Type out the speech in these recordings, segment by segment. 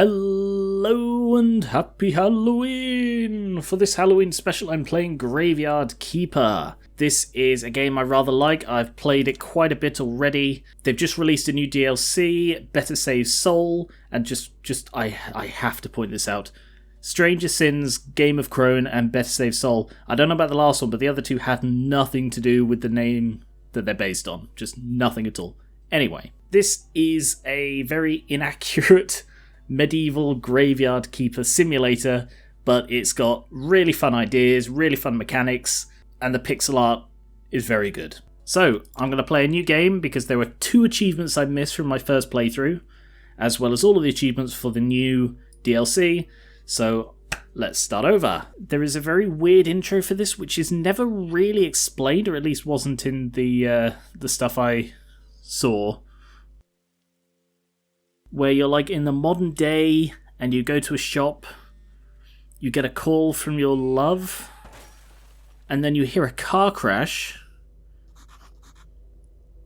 Hello and happy Halloween! For this Halloween special I'm playing Graveyard Keeper. This is a game I rather like. I've played it quite a bit already. They've just released a new DLC, Better Save Soul, and I have to point this out. Stranger Sins, Game of Crone, and Better Save Soul. I don't know about the last one, but the other two had nothing to do with the name that they're based on. Just nothing at all. Anyway, this is a very inaccurate medieval graveyard keeper simulator, but it's got really fun ideas, really fun mechanics, and the pixel art is very good. So, I'm going to play a new game because there were 2 achievements I missed from my first playthrough, as well as all of the achievements for the new DLC, so let's start over. There is a very weird intro for this, which is never really explained, or at least wasn't in the stuff I saw, where you're like in the modern day and you go to a shop, you get a call from your love, and then you hear a car crash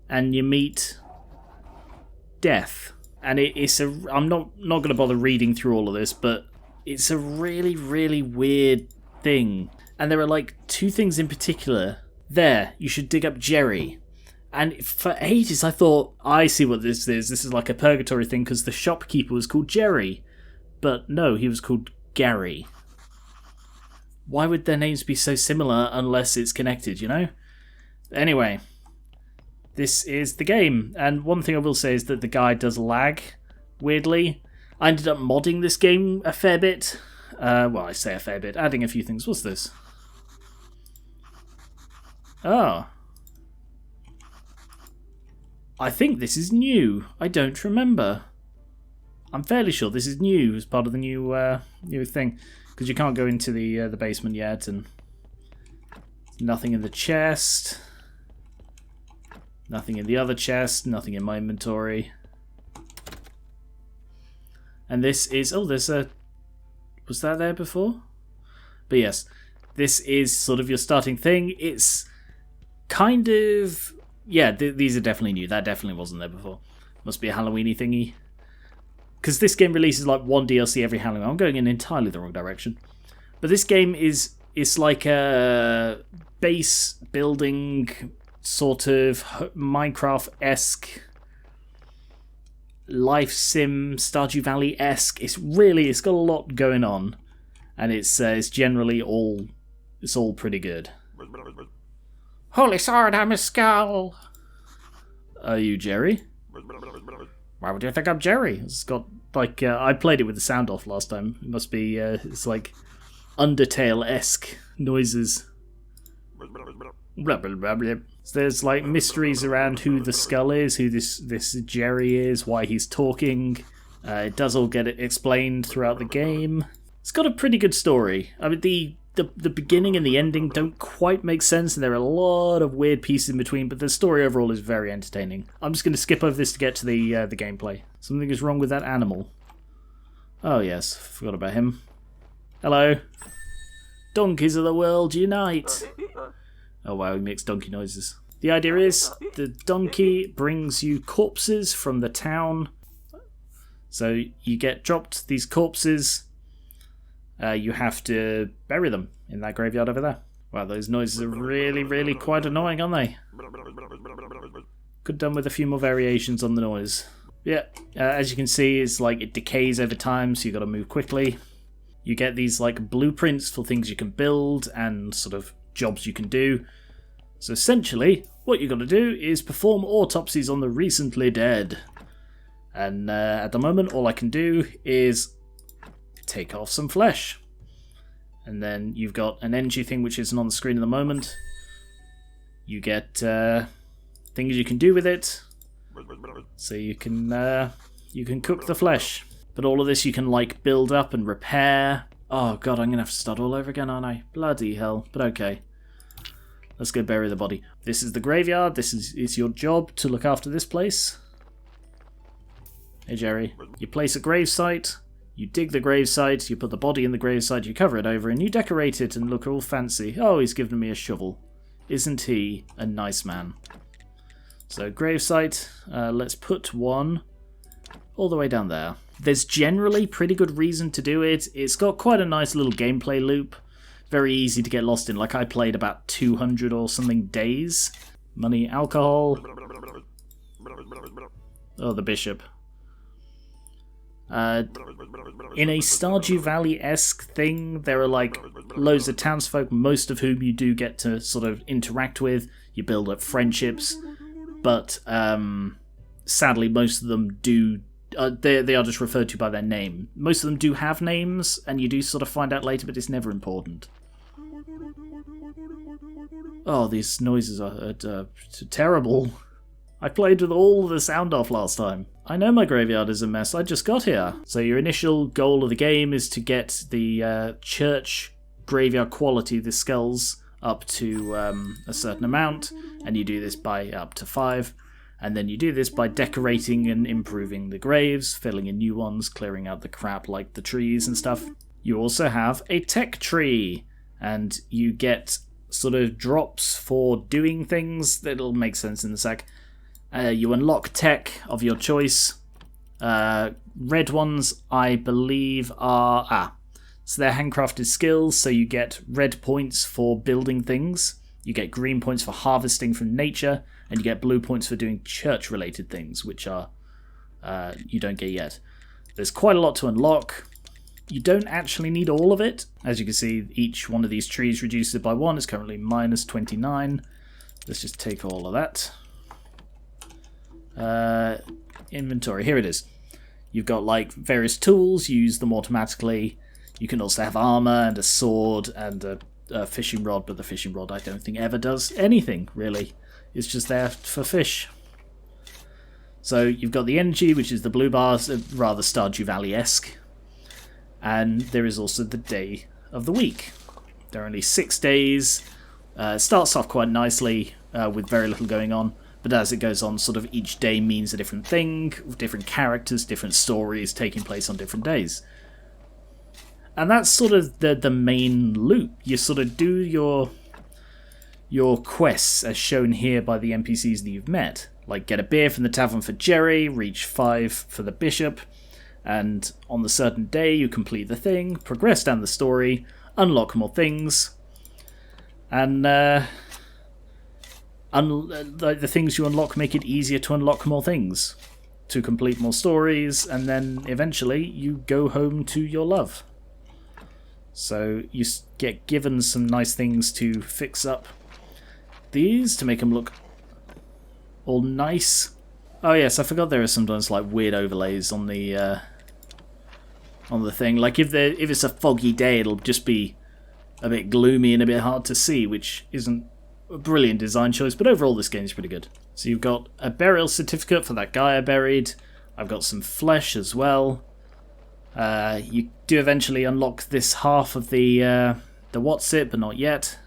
and you meet death. And I'm not going to bother reading through all of this, but it's a really, really weird thing. And there are like 2 things in particular. There, you should dig up Jerry. And for ages I thought, I see what this is. This is like a purgatory thing because the shopkeeper was called Jerry. But no, he was called Gary. Why would their names be so similar unless it's connected, you know? Anyway, this is the game. And one thing I will say is that the guide does lag, weirdly. I ended up modding this game a fair bit. Well, I say a fair bit, adding a few things. What's this? Oh. I think this is new. I don't remember. I'm fairly sure this is new as part of the new thing, because you can't go into the basement yet, and nothing in the chest, nothing in the other chest, nothing in my inventory. And this is was that there before? But yes, this is sort of your starting thing. It's kind of. Yeah, these are definitely new. That definitely wasn't there before. Must be a Halloween-y thingy. Because this game releases like 1 DLC every Halloween. I'm going in entirely the wrong direction. But this game is like a base building sort of Minecraft-esque, life sim, Stardew Valley-esque. It's got a lot going on. And it's generally all pretty good. Holy sword, I'm a skull! Are you Jerry? Why would you think I'm Jerry? It's got, like, I played it with the sound off last time. It must be, it's like Undertale-esque noises. Blah, blah, blah, blah. So there's, like, mysteries around who the skull is, who this Jerry is, why he's talking. It does all get explained throughout the game. It's got a pretty good story. I mean, the beginning and the ending don't quite make sense, and there are a lot of weird pieces in between, but the story overall is very entertaining. I'm just going to skip over this to get to the gameplay. Something is wrong with that animal. Oh yes, forgot about him. Hello. Donkeys of the world, unite! Oh wow, he makes donkey noises. The idea is, the donkey brings you corpses from the town. So you get dropped these corpses. You have to bury them in that graveyard over there. Wow, those noises are really, really quite annoying, aren't they? Could done with a few more variations on the noise. Yeah, as you can see, it's like it decays over time, so you've got to move quickly. You get these like blueprints for things you can build and sort of jobs you can do. So essentially, what you've got to do is perform autopsies on the recently dead. And at the moment, all I can do is take off some flesh. And then you've got an energy thing which isn't on the screen at the moment. You get things you can do with it. So you can cook the flesh. But all of this you can like build up and repair. Oh god, I'm going to have to start all over again, aren't I? Bloody hell. But okay. Let's go bury the body. This is the graveyard. This is your job to look after this place. Hey Jerry. You place a gravesite. You dig the gravesite, you put the body in the gravesite, you cover it over, and you decorate it and look all fancy. Oh, he's given me a shovel. Isn't he a nice man? So, gravesite, let's put one all the way down there. There's generally pretty good reason to do it. It's got quite a nice little gameplay loop. Very easy to get lost in. Like, I played about 200 or something days. Money, alcohol. Oh, the bishop. In a Stardew Valley-esque thing, there are like loads of townsfolk, most of whom you do get to sort of interact with. You build up friendships, but sadly most of them do, they are just referred to by their name. Most of them do have names, and you do sort of find out later, but it's never important. Oh, these noises are terrible. I played with all the sound off last time. I know my graveyard is a mess, I just got here. So your initial goal of the game is to get the church graveyard quality, the skulls, up to a certain amount, and you do this by up to 5. And then you do this by decorating and improving the graves, filling in new ones, clearing out the crap like the trees and stuff. You also have a tech tree, and you get sort of drops for doing things. That'll make sense in a sec. You unlock tech of your choice. Red ones, I believe, are... so they're handcrafted skills, so you get red points for building things, you get green points for harvesting from nature, and you get blue points for doing church-related things, which are you don't get yet. There's quite a lot to unlock. You don't actually need all of it. As you can see, each one of these trees reduces it by 1. It's currently minus 29. Let's just take all of that. Inventory, here it is. You've got like various tools, you use them automatically. You can also have armor and a sword and a fishing rod, but the fishing rod I don't think ever does anything, really. It's just there for fish. So you've got the energy, which is the blue bars, rather Stardew Valley-esque. And there is also the day of the week. There are only 6 days. It starts off quite nicely with very little going on. But as it goes on, sort of each day means a different thing, with different characters, different stories taking place on different days. And that's sort of the main loop. You sort of do your quests as shown here by the NPCs that you've met. Like get a beer from the tavern for Jerry, reach 5 for the bishop, and on the certain day you complete the thing, progress down the story, unlock more things, and the things you unlock make it easier to unlock more things, to complete more stories, and then eventually you go home to your love. So you get given some nice things to fix up these to make them look all nice. Oh yes, I forgot there are sometimes like weird overlays on the thing. Like if it's a foggy day, it'll just be a bit gloomy and a bit hard to see, which isn't a brilliant design choice, but overall this game is pretty good. So you've got a burial certificate for that guy I buried. I've got some flesh as well. You do eventually unlock this half of the what's it, but not yet.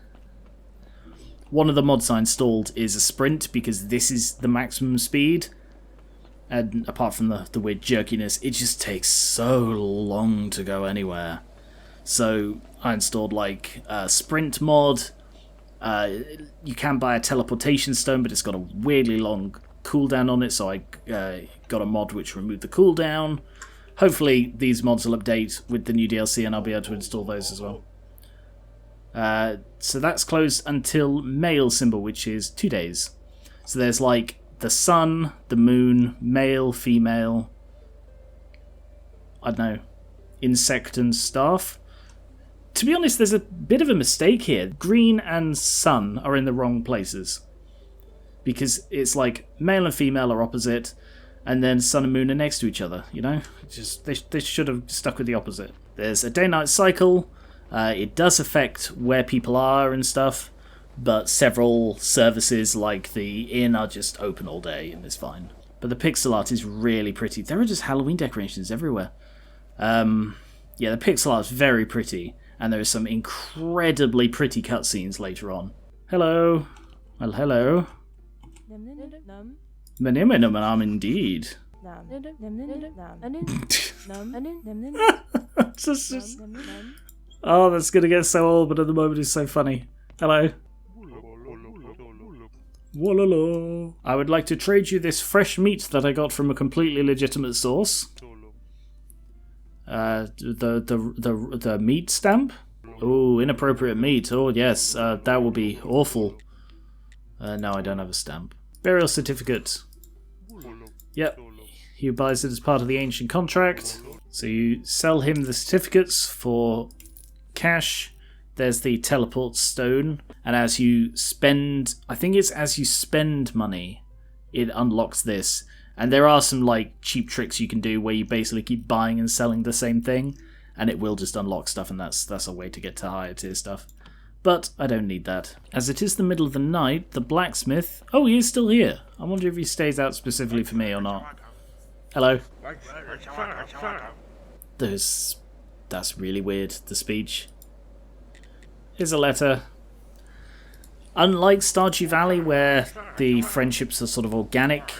One of the mods I installed is a sprint, because this is the maximum speed. And apart from the weird jerkiness, it just takes so long to go anywhere. So I installed like a sprint mod. You can buy a teleportation stone, but it's got a weirdly long cooldown on it, so I got a mod which removed the cooldown. Hopefully these mods will update with the new DLC and I'll be able to install those as well. So that's closed until male symbol, which is 2 days. So there's like the sun, the moon, male, female, I don't know, insect and staff. To be honest, there's a bit of a mistake here. Green and sun are in the wrong places. Because it's like male and female are opposite, and then sun and moon are next to each other, you know? Just they should have stuck with the opposite. There's a day-night cycle. It does affect where people are and stuff, but several services like the inn are just open all day and it's fine. But the pixel art is really pretty. There are just Halloween decorations everywhere. Yeah, the pixel art is very pretty, and there are some incredibly pretty cutscenes later on. Hello. Well, hello. Indeed. Oh, that's gonna get so old, but at the moment it's so funny. Hello. Wololo. I would like to trade you this fresh meat that I got from a completely legitimate source. The meat stamp? Oh, inappropriate meat. Oh, yes, that would be awful. No, I don't have a stamp. Burial certificate. Yep. He buys it as part of the ancient contract. So you sell him the certificates for cash. There's the teleport stone. And as you spend... I think it's as you spend money, it unlocks this. And there are some like cheap tricks you can do where you basically keep buying and selling the same thing. And it will just unlock stuff, and that's a way to get to higher tier stuff. But I don't need that. As it is the middle of the night, the blacksmith... Oh, he is still here. I wonder if he stays out specifically for me or not. Hello. That's really weird, the speech. Here's a letter. Unlike Stardew Valley, where the friendships are sort of organic,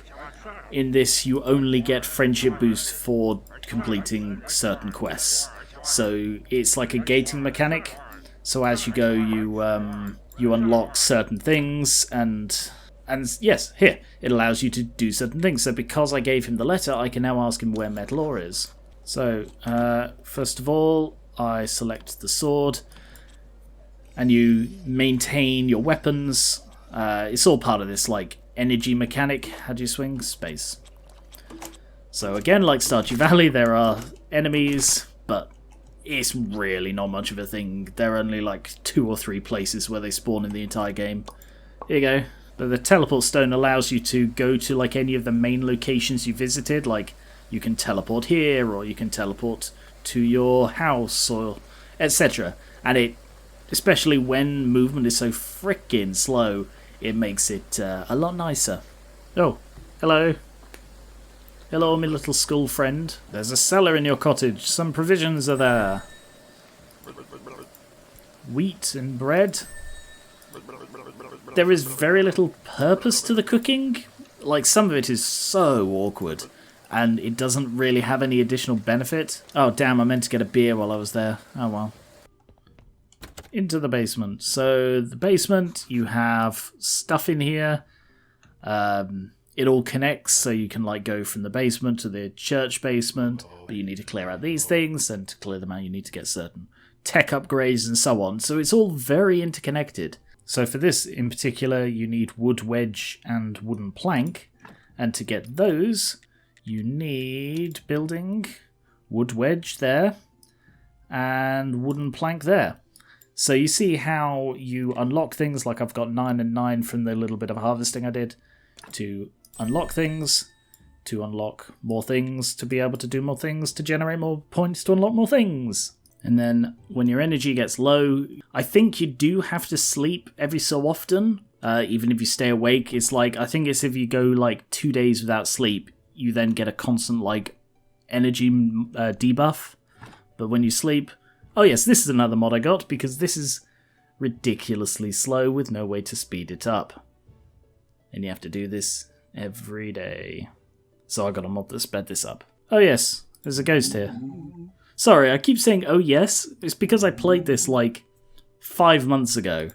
in this you only get friendship boost for completing certain quests. So it's like a gating mechanic. So as you go, you unlock certain things, and yes, here, it allows you to do certain things. So because I gave him the letter, I can now ask him where metal ore is. So, first of all, I select the sword, and you maintain your weapons. It's all part of this, like, energy mechanic. How do you swing? Space. So again, like Stardew Valley, there are enemies, but it's really not much of a thing. There are only like 2 or 3 places where they spawn in the entire game. Here you go. But the teleport stone allows you to go to like any of the main locations you visited, like you can teleport here, or you can teleport to your house, or etc. And it, especially when movement is so frickin' slow, it makes it a lot nicer. Oh, hello. Hello, my little school friend. There's a cellar in your cottage. Some provisions are there. Wheat and bread. There is very little purpose to the cooking. Like, some of it is so awkward, and it doesn't really have any additional benefit. Oh, damn, I meant to get a beer while I was there. Oh, well. Into the basement. So, the basement, you have stuff in here. It all connects, so you can like go from the basement to the church basement, but you need to clear out these things, and to clear them out you need to get certain tech upgrades and so on. So it's all very interconnected. So for this in particular, you need wood wedge and wooden plank, and to get those, you need building, wood wedge there, and wooden plank there. So you see how you unlock things, like I've got 9 and 9 from the little bit of harvesting I did, to unlock things, to unlock more things, to be able to do more things, to generate more points to unlock more things. And then when your energy gets low, I think you do have to sleep every so often, even if you stay awake. It's like, I think it's if you go like 2 days without sleep, you then get a constant like energy debuff. But when you sleep... Oh yes, this is another mod I got, because this is ridiculously slow with no way to speed it up. And you have to do this every day. So I got a mod that sped this up. Oh yes, there's a ghost here. Sorry, I keep saying oh yes. It's because I played this like 5 months ago.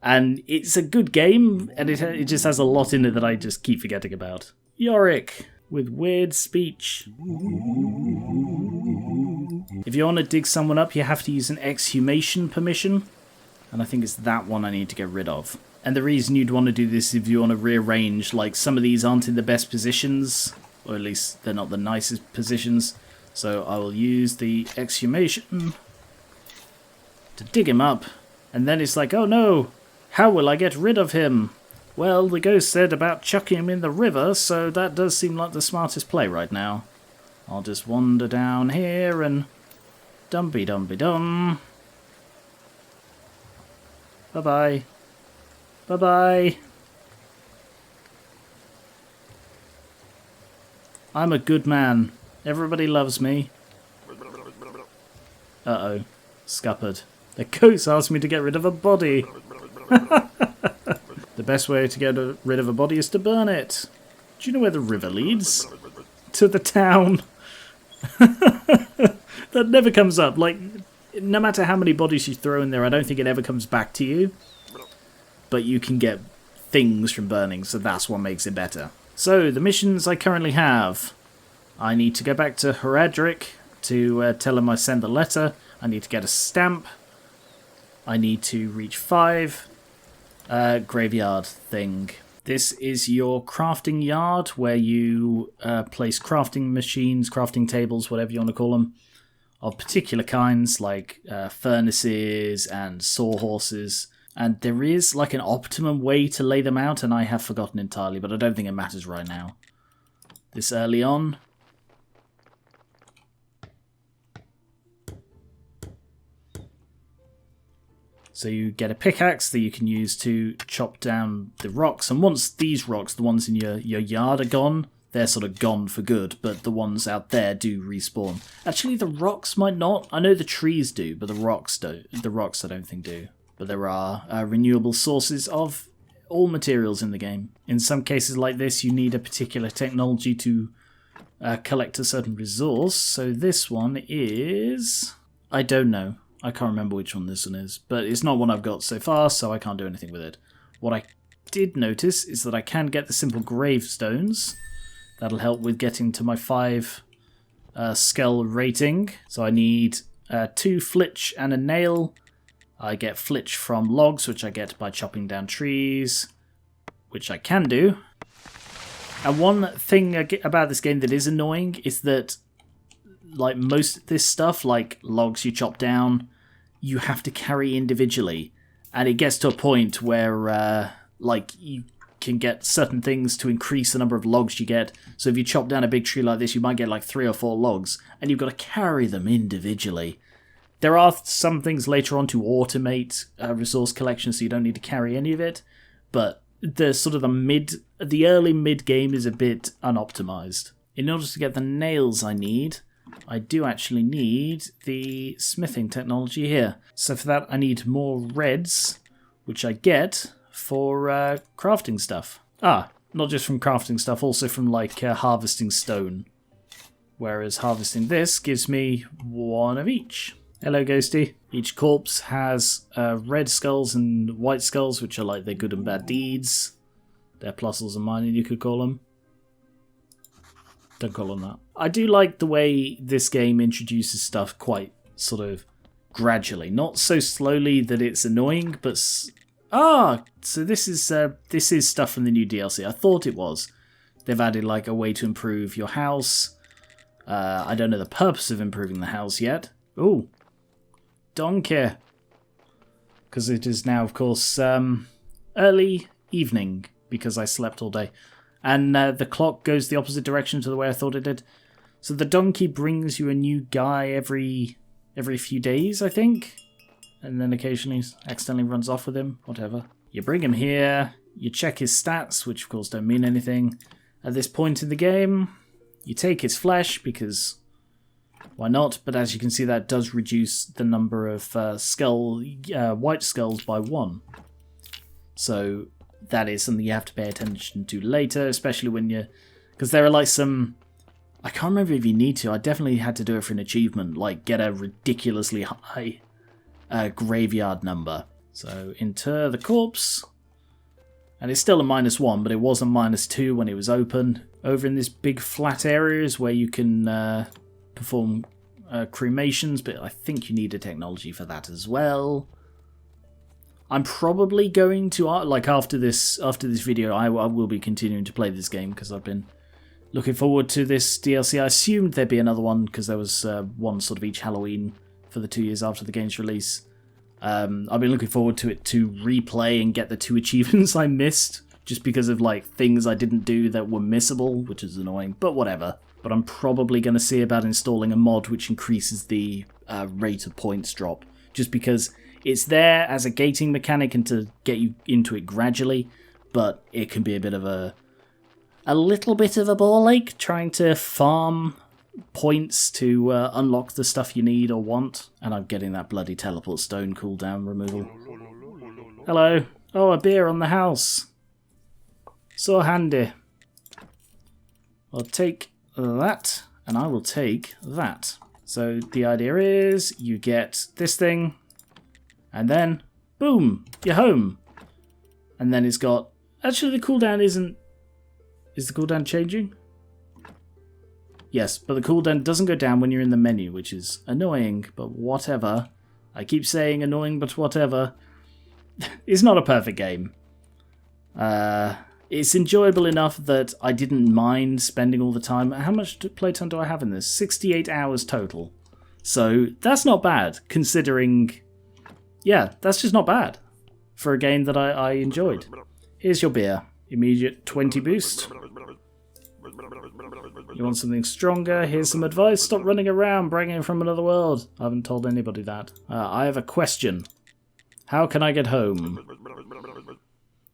And it's a good game, and it just has a lot in it that I just keep forgetting about. Yorick, with weird speech. If you want to dig someone up, you have to use an exhumation permission. And I think it's that one I need to get rid of. And the reason you'd want to do this is if you want to rearrange, like some of these aren't in the best positions, or at least they're not the nicest positions. So I will use the exhumation to dig him up. And then it's like, oh no, how will I get rid of him? Well, the ghost said about chucking him in the river, so that does seem like the smartest play right now. I'll just wander down here and dum-be-dum-be-dum. Bye-bye. Bye-bye. I'm a good man. Everybody loves me. Uh-oh. Scuppered. The ghost asked me to get rid of a body. The best way to get rid of a body is to burn it. Do you know where the river leads? To the town. That never comes up. Like, no matter how many bodies you throw in there, I don't think it ever comes back to you. But you can get things from burning, so that's what makes it better. So, the missions I currently have. I need to go back to Heradric to tell him I sent the letter. I need to get a stamp. I need to reach 5. Graveyard thing. This is your crafting yard where you place crafting machines, crafting tables, whatever you want to call them, of particular kinds like furnaces and sawhorses. And there is like an optimum way to lay them out, and I have forgotten entirely, but I don't think it matters right now. This early on. So you get a pickaxe that you can use to chop down the rocks. And once these rocks, the ones in your yard, are gone, they're sort of gone for good. But the ones out there do respawn. Actually, the rocks might not. I know the trees do, but the rocks don't. The rocks I don't think do. But there are renewable sources of all materials in the game. In some cases like this, you need a particular technology to collect a certain resource. So this one is... I don't know. I can't remember which one this one is, but it's not one I've got so far, so I can't do anything with it. What I did notice is that I can get the simple gravestones. That'll help with getting to my 5 skull rating. So I need 2 flitch and a nail. I get flitch from logs, which I get by chopping down trees, which I can do. And one thing about this game that is annoying is that, like most of this stuff, like logs you chop down, you have to carry individually. And it gets to a point where, like, you can get certain things to increase the number of logs you get. So if you chop down a big tree like this, you might get like 3 or 4 logs, and you've got to carry them individually. There are some things later on to automate resource collection, so you don't need to carry any of it. But the sort of the early mid game is a bit unoptimized. In order to get the nails I need, I do actually need the smithing technology here. So for that I need more reds, which I get for crafting stuff. Not just from crafting stuff, also from like harvesting stone. Whereas harvesting this gives me 1 of each. Hello, Ghosty. Each corpse has red skulls and white skulls, which are like their good and bad deeds. Their pluses and minuses, you could call them. Don't call them that. I do like the way this game introduces stuff quite sort of gradually. Not so slowly that it's annoying, but... so this is stuff from the new DLC. I thought it was. They've added like a way to improve your house. I don't know the purpose of improving the house yet. Ooh. Donkey. Because it is now, of course, early evening, because I slept all day. And the clock goes the opposite direction to the way I thought it did. So the donkey brings you a new guy every few days, I think. And then occasionally accidentally runs off with him, whatever. You bring him here, you check his stats, which of course don't mean anything. At this point in the game, you take his flesh, because why not? But as you can see, that does reduce the number of white skulls by 1. So that is something you have to pay attention to later, especially when you... Because there are like some... I can't remember if you need to. I definitely had to do it for an achievement, like get a ridiculously high graveyard number. So inter the corpse. And it's still a -1, but it was a -2 when it was open. Over in this big flat areas where you can perform cremations, but I think you need a technology for that as well. I'm probably going to, like after this video, I will be continuing to play this game because I've been looking forward to this DLC. I assumed there'd be another one because there was one sort of each Halloween for the 2 years after the game's release. I've been looking forward to it to replay and get the 2 achievements I missed, just because of like things I didn't do that were missable, which is annoying, but whatever. But I'm probably going to see about installing a mod which increases the rate of points drop, just because it's there as a gating mechanic and to get you into it gradually, but it can be a bit of a little bit of a ball ache trying to farm points to unlock the stuff you need or want. And I'm getting that bloody teleport stone cooldown removal. Hello. Oh, a beer on the house. So handy. I'll take that, and I will take that. So the idea is you get this thing, and then, boom, you're home. And then it's got... Actually, the cooldown isn't... Is the cooldown changing? Yes, but the cooldown doesn't go down when you're in the menu, which is annoying, but whatever. I keep saying annoying, but whatever. It's not a perfect game. It's enjoyable enough that I didn't mind spending all the time. How much playtime do I have in this? 68 hours total. So that's not bad, considering... Yeah, that's just not bad for a game that I enjoyed. Here's your beer. Immediate 20 boost. You want something stronger? Here's some advice. Stop running around, bragging from another world. I haven't told anybody that. I have a question. How can I get home?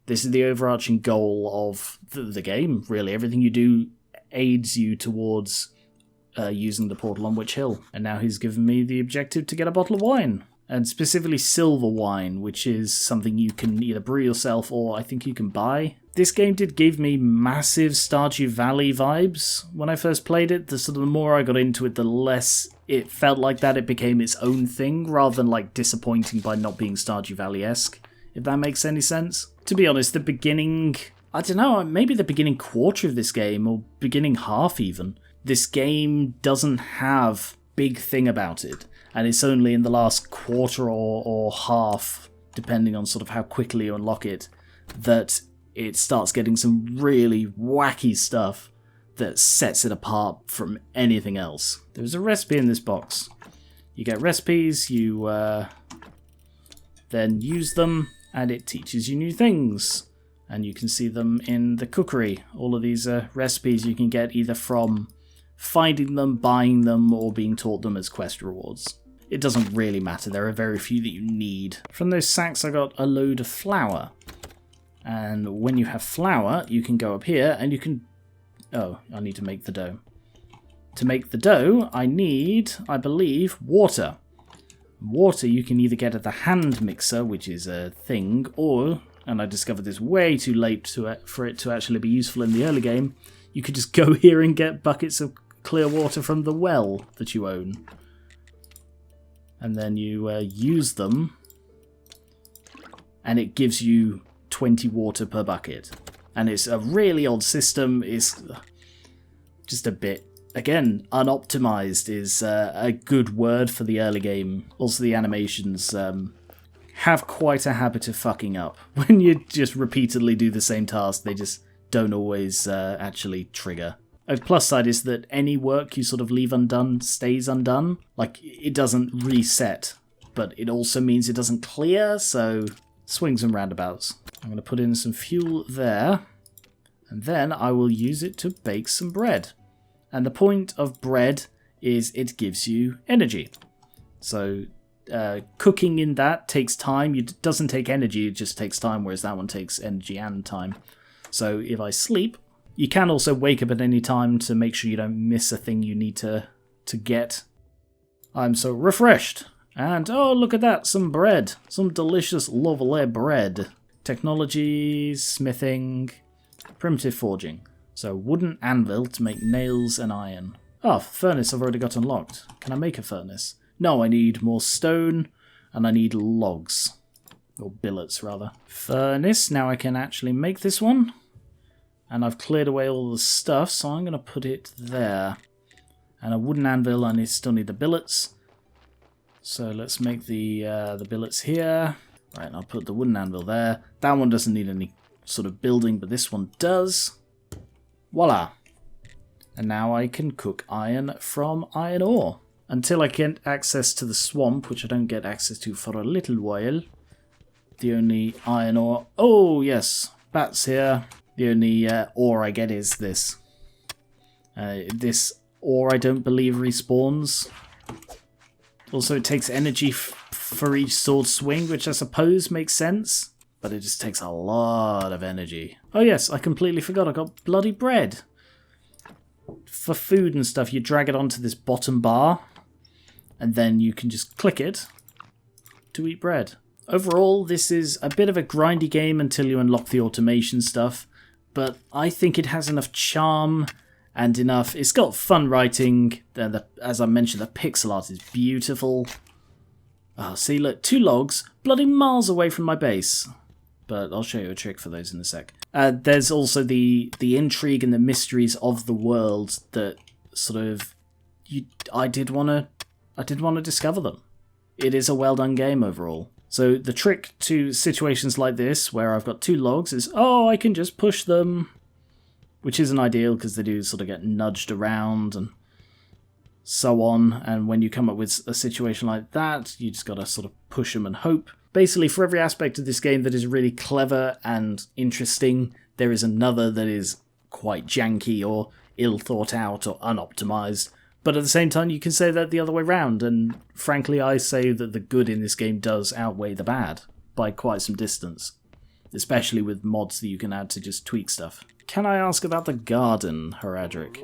This is the overarching goal of the game, really. Everything you do aids you towards using the portal on Witch Hill. And now he's given me the objective to get a bottle of wine. And specifically silver wine, which is something you can either brew yourself or I think you can buy. This game did give me massive Stardew Valley vibes when I first played it. The more I got into it, the less it felt like that it became its own thing, rather than like disappointing by not being Stardew Valley-esque, if that makes any sense. To be honest, the beginning, I don't know, maybe the beginning quarter of this game, or beginning half even, this game doesn't have big thing about it. And it's only in the last quarter or half, depending on sort of how quickly you unlock it, that it starts getting some really wacky stuff that sets it apart from anything else. There's a recipe in this box. You get recipes, you then use them, and it teaches you new things. And you can see them in the cookery. All of these recipes you can get either from finding them, buying them, or being taught them as quest rewards. It doesn't really matter, there are very few that you need. From those sacks I got a load of flour. And when you have flour, you can go up here and you can... Oh, I need to make the dough. To make the dough, I need, I believe, water. Water you can either get at the hand mixer, which is a thing, or, and I discovered this way too late for it to actually be useful in the early game, you could just go here and get buckets of clear water from the well that you own. And then you use them, and it gives you 20 water per bucket. And it's a really odd system. It's just a bit, again, unoptimized is a good word for the early game. Also, the animations have quite a habit of fucking up. When you just repeatedly do the same task, they just don't always actually trigger. A plus side is that any work you sort of leave undone stays undone. Like, it doesn't reset, but it also means it doesn't clear, so swings and roundabouts. I'm going to put in some fuel there, and then I will use it to bake some bread. And the point of bread is it gives you energy. So cooking in that takes time. It doesn't take energy, it just takes time, whereas that one takes energy and time. So if I sleep... You can also wake up at any time to make sure you don't miss a thing you need to get. I'm so refreshed. And, oh, look at that, some bread. Some delicious, lovely bread. Technology, smithing, primitive forging. So, wooden anvil to make nails and iron. Oh, furnace I've already got unlocked. Can I make a furnace? No, I need more stone, and I need logs. Or billets, rather. Furnace, now I can actually make this one. And I've cleared away all the stuff, so I'm going to put it there. And a wooden anvil, I still need the billets. So let's make the billets here. Right, and I'll put the wooden anvil there. That one doesn't need any sort of building, but this one does. Voila! And now I can cook iron from iron ore. Until I get access to the swamp, which I don't get access to for a little while. The only iron ore... Oh, yes! Bats here. The only ore I get is this. This ore I don't believe respawns. Also, it takes energy for each sword swing, which I suppose makes sense. But it just takes a lot of energy. Oh yes, I completely forgot I got bloody bread. For food and stuff, you drag it onto this bottom bar. And then you can just click it to eat bread. Overall, this is a bit of a grindy game until you unlock the automation stuff. But I think it has enough charm and enough... It's got fun writing. As I mentioned, the pixel art is beautiful. Oh, see, look, 2 logs bloody miles away from my base. But I'll show you a trick for those in a sec. There's also the intrigue and the mysteries of the world that sort of, I did want to discover them. It is a well done game overall. So the trick to situations like this, where I've got 2 logs, is, oh, I can just push them, which isn't ideal because they do sort of get nudged around and so on. And when you come up with a situation like that, you just got to sort of push them and hope. Basically, for every aspect of this game that is really clever and interesting, there is another that is quite janky or ill thought out or unoptimized. But at the same time, you can say that the other way round, and frankly, I say that the good in this game does outweigh the bad by quite some distance, especially with mods that you can add to just tweak stuff. Can I ask about the garden, Heradric?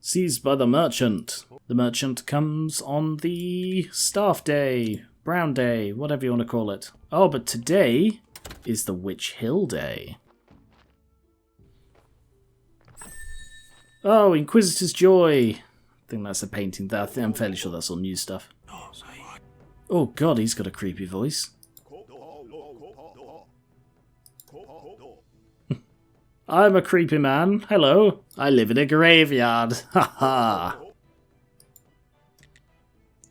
Seized by the merchant. The merchant comes on the staff day, brown day, whatever you want to call it. Oh, but today is the Witch Hill day. Oh, Inquisitor's Joy. I think that's a painting. I'm fairly sure that's all new stuff. Oh god, he's got a creepy voice. I'm a creepy man. Hello. I live in a graveyard. Ha ha.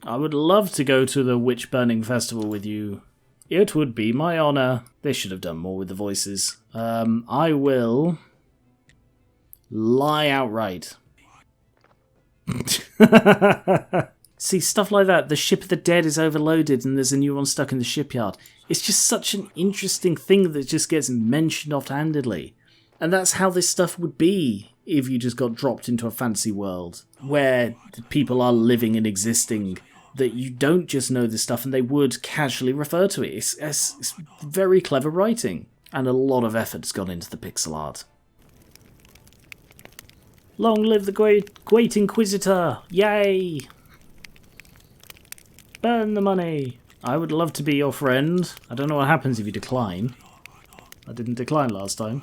I would love to go to the Witch Burning Festival with you. It would be my honour. They should have done more with the voices. I will lie outright. See, stuff like that. The ship of the dead is overloaded and there's a new one stuck in the shipyard. It's just such an interesting thing that just gets mentioned offhandedly. And that's how this stuff would be if you just got dropped into a fantasy world where people are living and existing, that you don't just know this stuff and they would casually refer to it. It's very clever writing, and a lot of effort's gone into the pixel art. Long live the great Inquisitor! Yay! Burn the money! I would love to be your friend. I don't know what happens if you decline. I didn't decline last time.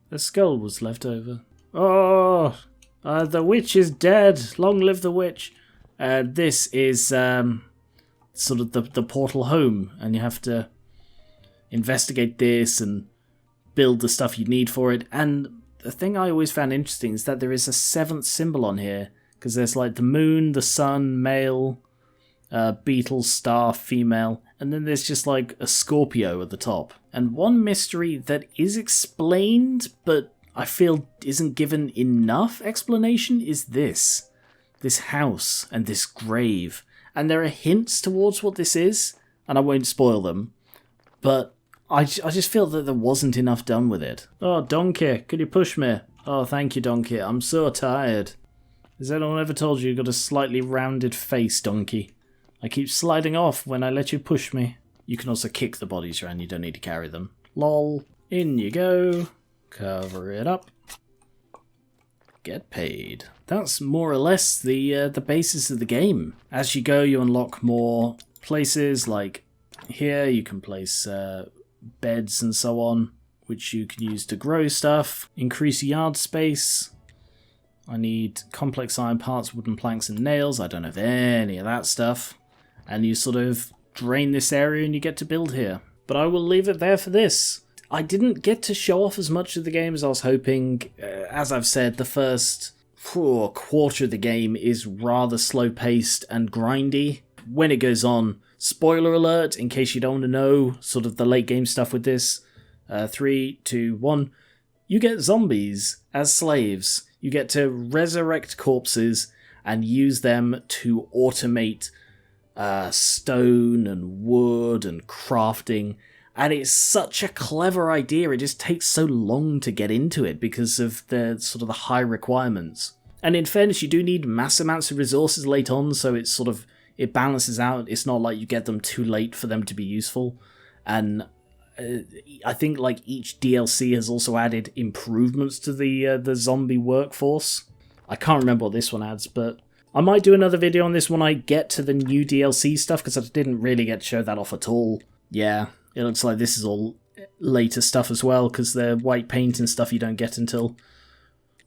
A skull was left over. Oh! The witch is dead! Long live the witch! This is sort of the portal home, and you have to investigate this and build the stuff you need for it. And the thing I always found interesting is that there is a 7th symbol on here, because there's like the moon, the sun, male, beetle, star, female, and then there's just like a Scorpio at the top. And one mystery that is explained, but I feel isn't given enough explanation, is this house and this grave. And there are hints towards what this is, and I won't spoil them, but I just feel that there wasn't enough done with it. Oh, Donkey, could you push me? Oh, thank you, Donkey. I'm so tired. Has anyone ever told you you've got a slightly rounded face, Donkey? I keep sliding off when I let you push me. You can also kick the bodies around, you don't need to carry them. Lol. In you go. Cover it up. Get paid. That's more or less the basis of the game. As you go, you unlock more places, like here you can place beds and so on, which you can use to grow stuff. Increase yard space. I need complex iron parts, wooden planks and nails. I don't have any of that stuff. And you sort of drain this area and you get to build here. But I will leave it there for this. I didn't get to show off as much of the game as I was hoping. As I've said, the first quarter of the game is rather slow-paced and grindy. When it goes on, spoiler alert, in case you don't want to know sort of the late game stuff with this, 3, 2, 1, you get zombies as slaves. You get to resurrect corpses and use them to automate stone and wood and crafting. And it's such a clever idea, it just takes so long to get into it because of the sort of the high requirements. And in fairness, you do need mass amounts of resources late on, so it's sort of, it balances out. It's not like you get them too late for them to be useful. And I think like each DLC has also added improvements to the zombie workforce. I can't remember what this one adds, but I might do another video on this when I get to the new DLC stuff, because I didn't really get to show that off at all. Yeah, it looks like this is all later stuff as well, because the white paint and stuff you don't get until,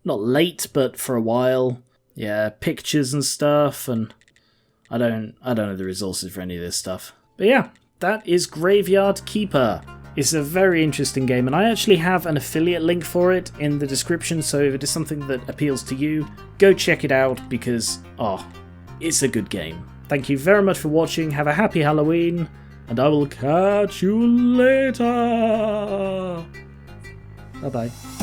not late, but for a while. Yeah, pictures and stuff, and I don't have the resources for any of this stuff. But yeah, that is Graveyard Keeper. It's a very interesting game, and I actually have an affiliate link for it in the description, so if it is something that appeals to you, go check it out because, it's a good game. Thank you very much for watching, have a happy Halloween, and I will catch you later! Bye bye.